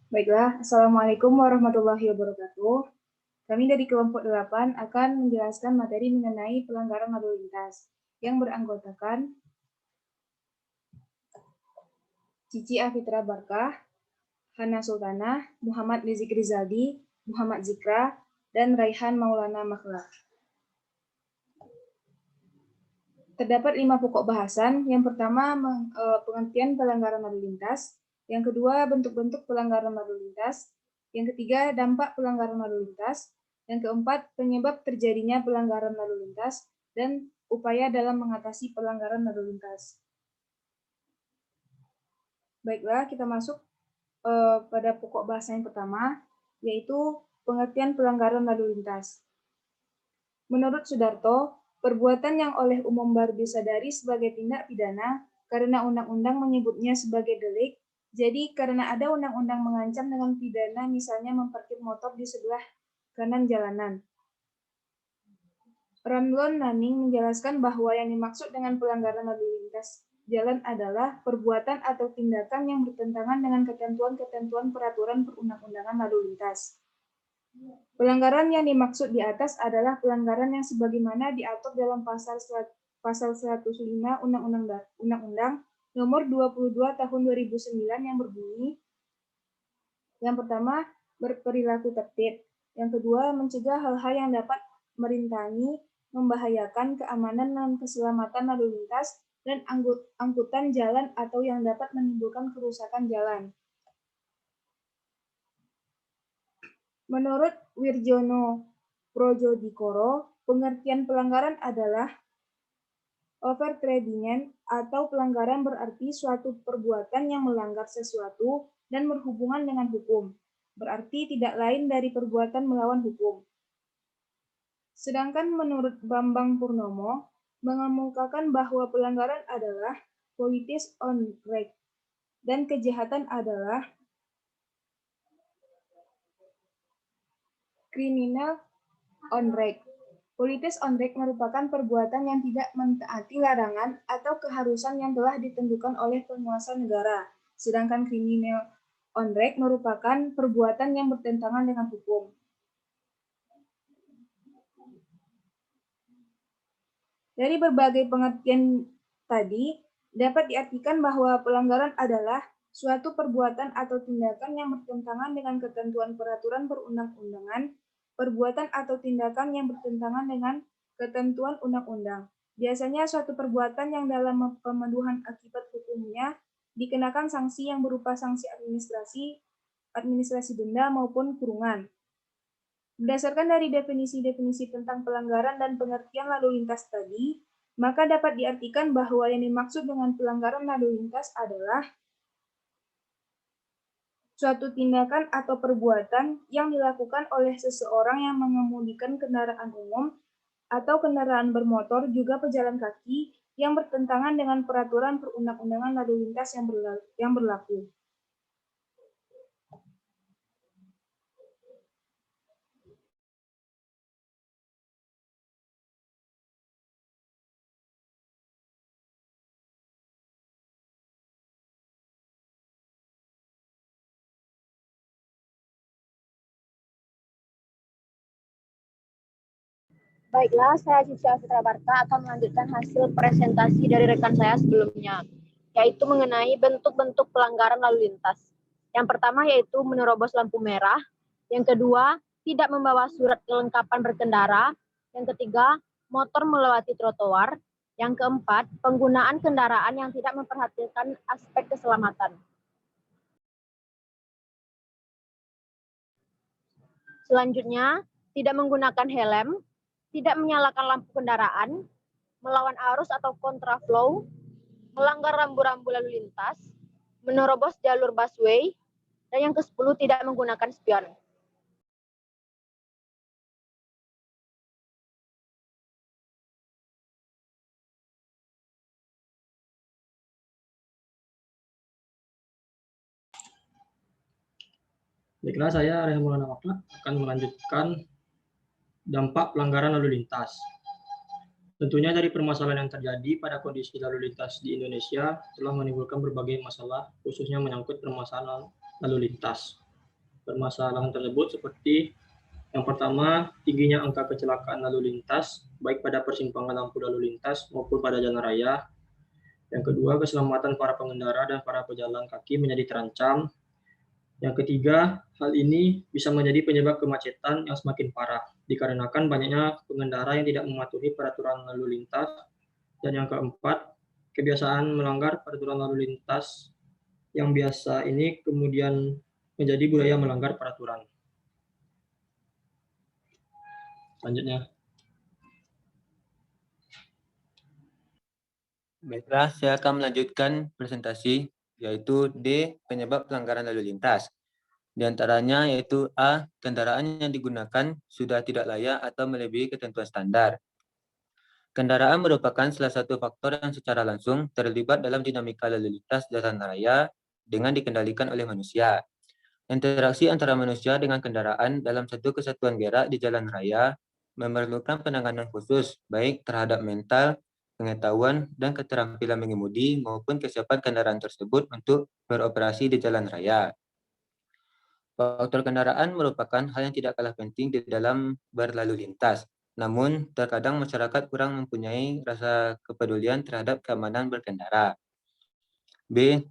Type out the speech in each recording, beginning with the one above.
Baiklah, Assalamualaikum warahmatullahi wabarakatuh. Kami dari kelompok 8 akan menjelaskan materi mengenai pelanggaran lalu lintas yang beranggotakan Cici Afitra Barkah, Hana Sultanah, Muhammad Rizik Rizaldi, Muhammad Zikra, dan Raihan Maulana Makhlak. Terdapat 5 pokok bahasan. Yang pertama, pengertian pelanggaran lalu lintas. Yang kedua, bentuk-bentuk pelanggaran lalu lintas. Yang ketiga, dampak pelanggaran lalu lintas. Yang keempat, penyebab terjadinya pelanggaran lalu lintas. Dan upaya dalam mengatasi pelanggaran lalu lintas. Baiklah, kita masuk pada pokok bahasan yang pertama, yaitu pengertian pelanggaran lalu lintas. Menurut Sudarto, perbuatan yang oleh umum baru disadari sebagai tindak pidana karena undang-undang menyebutnya sebagai delik. Jadi karena ada undang-undang mengancam dengan pidana, misalnya memparkir motor di sebelah kanan jalanan. Ramlon Naning menjelaskan bahwa yang dimaksud dengan pelanggaran lalu lintas jalan adalah perbuatan atau tindakan yang bertentangan dengan ketentuan-ketentuan peraturan perundang-undangan lalu lintas. Pelanggaran yang dimaksud di atas adalah pelanggaran yang sebagaimana diatur dalam pasal 105 Undang-Undang Nomor 22 Tahun 2009 yang berbunyi, yang pertama, berperilaku tertib. Yang kedua, mencegah hal-hal yang dapat merintangi, membahayakan keamanan dan keselamatan lalu lintas dan angkutan jalan atau yang dapat menimbulkan kerusakan jalan. Menurut Wirjono Projodikoro, pengertian pelanggaran adalah overtradingen atau pelanggaran berarti suatu perbuatan yang melanggar sesuatu dan berhubungan dengan hukum, berarti tidak lain dari perbuatan melawan hukum. Sedangkan menurut Bambang Purnomo, mengemukakan bahwa pelanggaran adalah politis on break dan kejahatan adalah kriminal on break. Politis on break merupakan perbuatan yang tidak mentaati larangan atau keharusan yang telah ditentukan oleh penguasa negara. Sedangkan kriminal on break merupakan perbuatan yang bertentangan dengan hukum. Dari berbagai pengertian tadi, dapat diartikan bahwa pelanggaran adalah suatu perbuatan atau tindakan yang bertentangan dengan ketentuan peraturan perundang-undangan, perbuatan atau tindakan yang bertentangan dengan ketentuan undang-undang. Biasanya suatu perbuatan yang dalam pemenuhan akibat hukumnya dikenakan sanksi yang berupa sanksi administrasi denda maupun kurungan. Berdasarkan dari definisi-definisi tentang pelanggaran dan pengertian lalu lintas tadi, maka dapat diartikan bahwa yang dimaksud dengan pelanggaran lalu lintas adalah suatu tindakan atau perbuatan yang dilakukan oleh seseorang yang mengemudikan kendaraan umum atau kendaraan bermotor, juga pejalan kaki, yang bertentangan dengan peraturan perundang-undangan lalu lintas yang berlaku. Baiklah, saya Cici Afitra Barta akan melanjutkan hasil presentasi dari rekan saya sebelumnya, yaitu mengenai bentuk-bentuk pelanggaran lalu lintas. Yang pertama yaitu menerobos lampu merah, yang kedua tidak membawa surat kelengkapan berkendara, yang ketiga motor melewati trotoar, yang keempat penggunaan kendaraan yang tidak memperhatikan aspek keselamatan. Selanjutnya, tidak menggunakan helm, tidak menyalakan lampu kendaraan, melawan arus atau kontraflow, melanggar rambu-rambu lalu lintas, menerobos jalur busway, dan yang ke-10 tidak menggunakan spion. Baiklah, saya Raihan Maulana Makhlak akan melanjutkan dampak pelanggaran lalu lintas. Tentunya dari permasalahan yang terjadi pada kondisi lalu lintas di Indonesia telah menimbulkan berbagai masalah, khususnya menyangkut permasalahan lalu lintas. permasalahan tersebut seperti yang pertama, tingginya angka kecelakaan lalu lintas, baik pada persimpangan lampu lalu lintas maupun pada jalan raya. Yang kedua, keselamatan para pengendara dan para pejalan kaki menjadi terancam. Yang ketiga, hal ini bisa menjadi penyebab kemacetan yang semakin parah, dikarenakan banyaknya pengendara yang tidak mematuhi peraturan lalu lintas. Dan yang keempat, kebiasaan melanggar peraturan lalu lintas yang biasa ini kemudian menjadi budaya melanggar peraturan. Selanjutnya. Baiklah, saya akan melanjutkan presentasi, yaitu D, penyebab pelanggaran lalu lintas. Di antaranya yaitu A, kendaraan yang digunakan sudah tidak layak atau melebihi ketentuan standar. Kendaraan merupakan salah satu faktor yang secara langsung terlibat dalam dinamika lalu lintas jalan raya dengan dikendalikan oleh manusia. Interaksi antara manusia dengan kendaraan dalam satu kesatuan gerak di jalan raya memerlukan penanganan khusus, baik terhadap mental, pengetahuan, dan keterampilan mengemudi maupun kesiapan kendaraan tersebut untuk beroperasi di jalan raya. Faktor kendaraan merupakan hal yang tidak kalah penting di dalam berlalu lintas. Namun, terkadang masyarakat kurang mempunyai rasa kepedulian terhadap keamanan berkendara. B.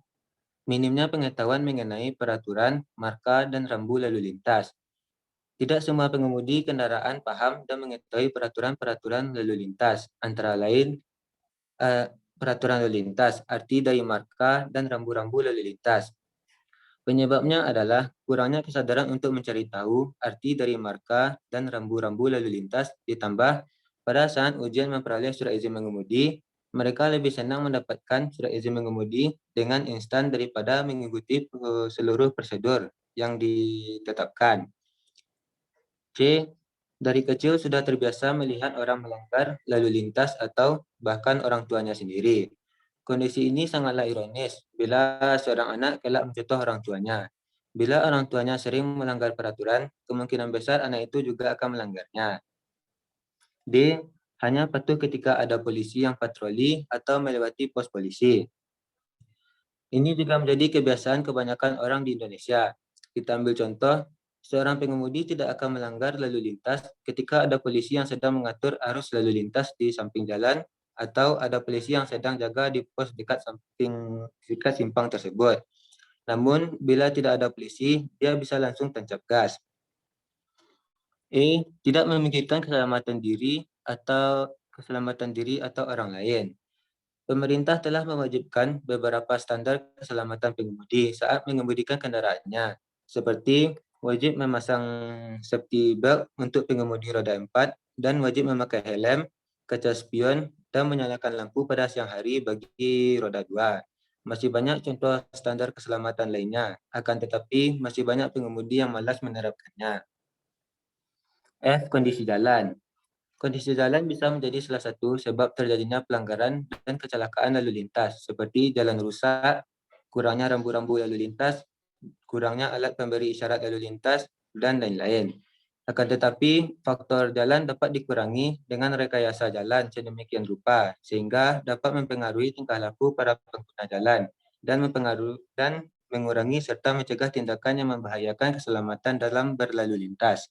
Minimnya pengetahuan mengenai peraturan, marka, dan rambu lalu lintas. Tidak semua pengemudi kendaraan paham dan mengetahui peraturan-peraturan lalu lintas, antara lain peraturan lalu lintas, arti dari marka, dan rambu-rambu lalu lintas. Penyebabnya adalah kurangnya kesadaran untuk mencari tahu arti dari marka dan rambu-rambu lalu lintas, ditambah pada saat ujian memperoleh surat izin mengemudi, mereka lebih senang mendapatkan surat izin mengemudi dengan instan daripada mengikuti seluruh prosedur yang ditetapkan. C. Dari kecil sudah terbiasa melihat orang melanggar lalu lintas atau bahkan orang tuanya sendiri. Kondisi ini sangatlah ironis bila seorang anak kelak mencontoh orang tuanya. Bila orang tuanya sering melanggar peraturan, kemungkinan besar anak itu juga akan melanggarnya. D. Hanya patuh ketika ada polisi yang patroli atau melewati pos polisi. Ini juga menjadi kebiasaan kebanyakan orang di Indonesia. Kita ambil contoh, seorang pengemudi tidak akan melanggar lalu lintas ketika ada polisi yang sedang mengatur arus lalu lintas di samping jalan atau ada polisi yang sedang jaga di pos dekat simpang tersebut. Namun, bila tidak ada polisi, dia bisa langsung tancap gas. E. Tidak memikirkan keselamatan diri atau orang lain. Pemerintah telah mewajibkan beberapa standar keselamatan pengemudi saat mengemudikan kendaraannya, seperti wajib memasang safety belt untuk pengemudi roda 4 dan wajib memakai helm, kaca spion, dan menyalakan lampu pada siang hari bagi roda 2. Masih banyak contoh standar keselamatan lainnya, akan tetapi masih banyak pengemudi yang malas menerapkannya. F. Kondisi jalan. Kondisi jalan bisa menjadi salah satu sebab terjadinya pelanggaran dan kecelakaan lalu lintas, seperti jalan rusak, kurangnya rambu-rambu lalu lintas, kurangnya alat pemberi isyarat lalu lintas, dan lain-lain. Akan tetapi, faktor jalan dapat dikurangi dengan rekayasa jalan sedemikian rupa, sehingga dapat mempengaruhi tingkah laku para pengguna jalan, dan mengurangi serta mencegah tindakan yang membahayakan keselamatan dalam berlalu lintas.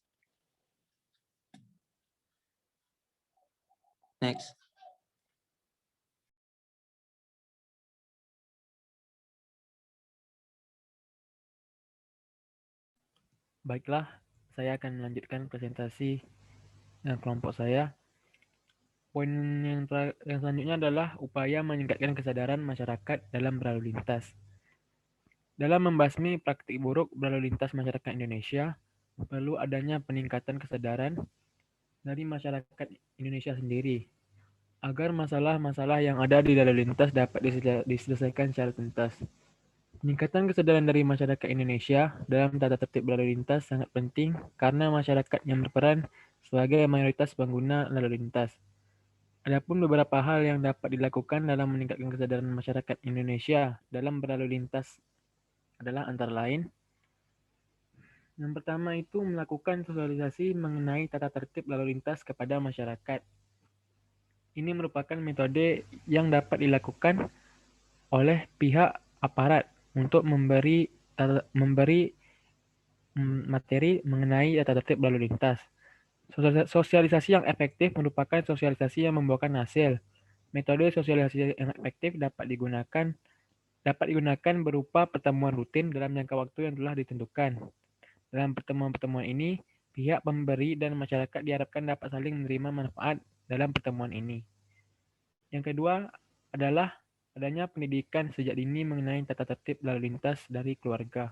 Next. Baiklah, saya akan melanjutkan presentasi kelompok saya. Poin yang selanjutnya adalah upaya meningkatkan kesadaran masyarakat dalam berlalu lintas. Dalam membasmi praktik buruk berlalu lintas masyarakat Indonesia, perlu adanya peningkatan kesadaran dari masyarakat Indonesia sendiri, agar masalah-masalah yang ada di lalu lintas dapat diselesaikan secara tuntas. Peningkatan kesadaran dari masyarakat Indonesia dalam tata tertib berlalu lintas sangat penting karena masyarakat yang berperan sebagai mayoritas pengguna lalu lintas. Adapun beberapa hal yang dapat dilakukan dalam meningkatkan kesadaran masyarakat Indonesia dalam berlalu lintas adalah antara lain: yang pertama itu melakukan sosialisasi mengenai tata tertib lalu lintas kepada masyarakat. Ini merupakan metode yang dapat dilakukan oleh pihak aparat untuk memberi materi mengenai tata tertib lalu lintas. Sosialisasi yang efektif merupakan sosialisasi yang membuahkan hasil. Metode sosialisasi yang efektif dapat digunakan berupa pertemuan rutin dalam jangka waktu yang telah ditentukan. Dalam pertemuan-pertemuan ini, pihak pemberi dan masyarakat diharapkan dapat saling menerima manfaat dalam pertemuan ini. Yang kedua adalah adanya pendidikan sejak dini mengenai tata tertib lalu lintas dari keluarga.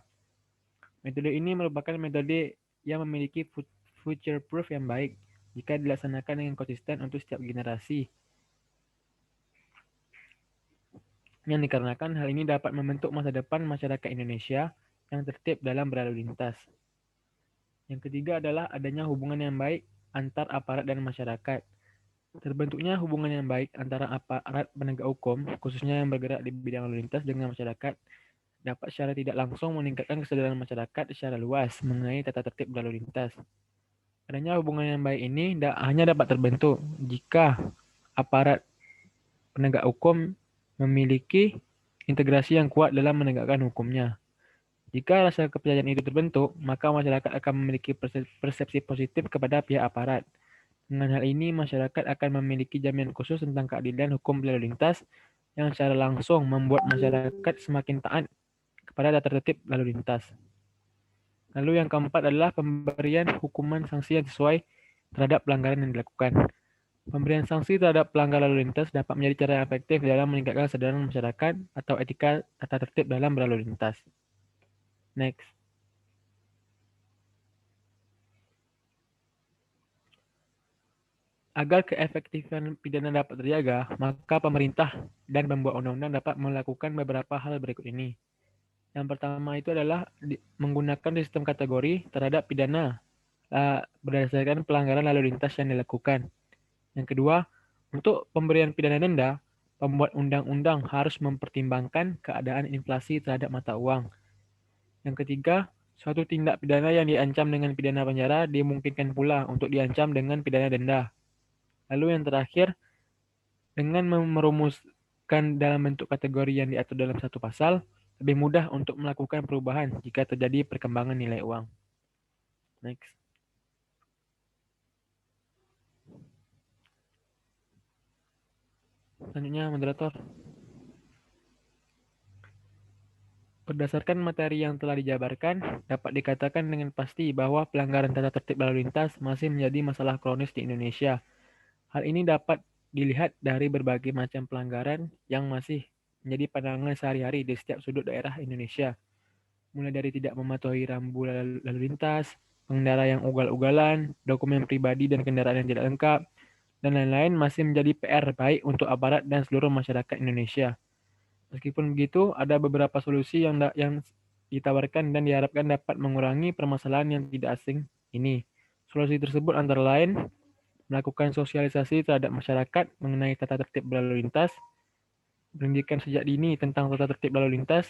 Metode ini merupakan metode yang memiliki future proof yang baik jika dilaksanakan dengan konsisten untuk setiap generasi. Yang dikarenakan hal ini dapat membentuk masa depan masyarakat Indonesia yang tertib dalam berlalu lintas. Yang ketiga adalah adanya hubungan yang baik antar aparat dan masyarakat. Terbentuknya hubungan yang baik antara aparat penegak hukum, khususnya yang bergerak di bidang lalu lintas dengan masyarakat, dapat secara tidak langsung meningkatkan kesadaran masyarakat secara luas mengenai tata tertib lalu lintas. Adanya hubungan yang baik ini hanya dapat terbentuk jika aparat penegak hukum memiliki integrasi yang kuat dalam menegakkan hukumnya. Jika rasa kepercayaan itu terbentuk, maka masyarakat akan memiliki persepsi positif kepada pihak aparat. Dengan hal ini, masyarakat akan memiliki jaminan khusus tentang keadilan hukum lalu lintas yang secara langsung membuat masyarakat semakin taat kepada tata tertib lalu lintas. Lalu yang keempat adalah pemberian hukuman sanksi yang sesuai terhadap pelanggaran yang dilakukan. Pemberian sanksi terhadap pelanggar lalu lintas dapat menjadi cara yang efektif dalam meningkatkan kesadaran masyarakat atau etika tata tertib dalam berlalu lintas. Next. Agar keefektifan pidana dapat terjaga, maka pemerintah dan pembuat undang-undang dapat melakukan beberapa hal berikut ini. Yang pertama itu adalah menggunakan sistem kategori terhadap pidana berdasarkan pelanggaran lalu lintas yang dilakukan. Yang kedua, untuk pemberian pidana denda, pembuat undang-undang harus mempertimbangkan keadaan inflasi terhadap mata uang. Yang ketiga, suatu tindak pidana yang diancam dengan pidana penjara dimungkinkan pula untuk diancam dengan pidana denda. Lalu yang terakhir, dengan merumuskan dalam bentuk kategori yang diatur dalam satu pasal, lebih mudah untuk melakukan perubahan jika terjadi perkembangan nilai uang. Next. Selanjutnya, moderator. Berdasarkan materi yang telah dijabarkan, dapat dikatakan dengan pasti bahwa pelanggaran tata tertib lalu lintas masih menjadi masalah kronis di Indonesia. Hal ini dapat dilihat dari berbagai macam pelanggaran yang masih menjadi pandangan sehari-hari di setiap sudut daerah Indonesia. Mulai dari tidak mematuhi rambu lalu lintas, pengendara yang ugal-ugalan, dokumen pribadi dan kendaraan yang tidak lengkap, dan lain-lain masih menjadi PR baik untuk aparat dan seluruh masyarakat Indonesia. Meskipun begitu, ada beberapa solusi yang ditawarkan dan diharapkan dapat mengurangi permasalahan yang tidak asing ini. Solusi tersebut antara lain melakukan sosialisasi terhadap masyarakat mengenai tata tertib berlalu lintas, pendidikan sejak dini tentang tata tertib lalu lintas,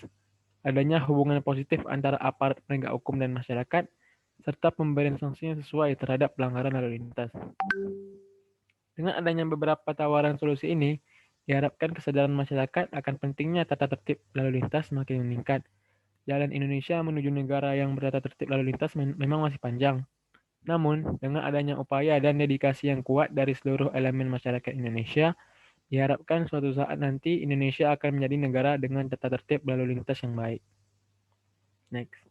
adanya hubungan positif antara aparat penegak hukum dan masyarakat, serta pemberian sanksi yang sesuai terhadap pelanggaran lalu lintas. Dengan adanya beberapa tawaran solusi ini, diharapkan kesadaran masyarakat akan pentingnya tata tertib lalu lintas semakin meningkat. Jalan Indonesia menuju negara yang bertata tertib lalu lintas memang masih panjang. Namun, dengan adanya upaya dan dedikasi yang kuat dari seluruh elemen masyarakat Indonesia, diharapkan suatu saat nanti Indonesia akan menjadi negara dengan tata tertib lalu lintas yang baik. Next.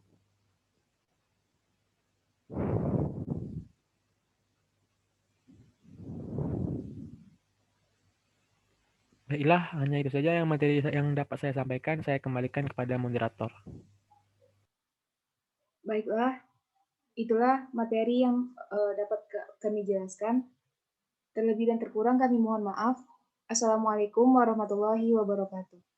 Baiklah, hanya itu saja yang materi yang dapat saya sampaikan. Saya kembalikan kepada moderator. Baiklah, itulah materi yang dapat kami jelaskan. Terlebih dan terkurang kami mohon maaf. Assalamualaikum warahmatullahi wabarakatuh.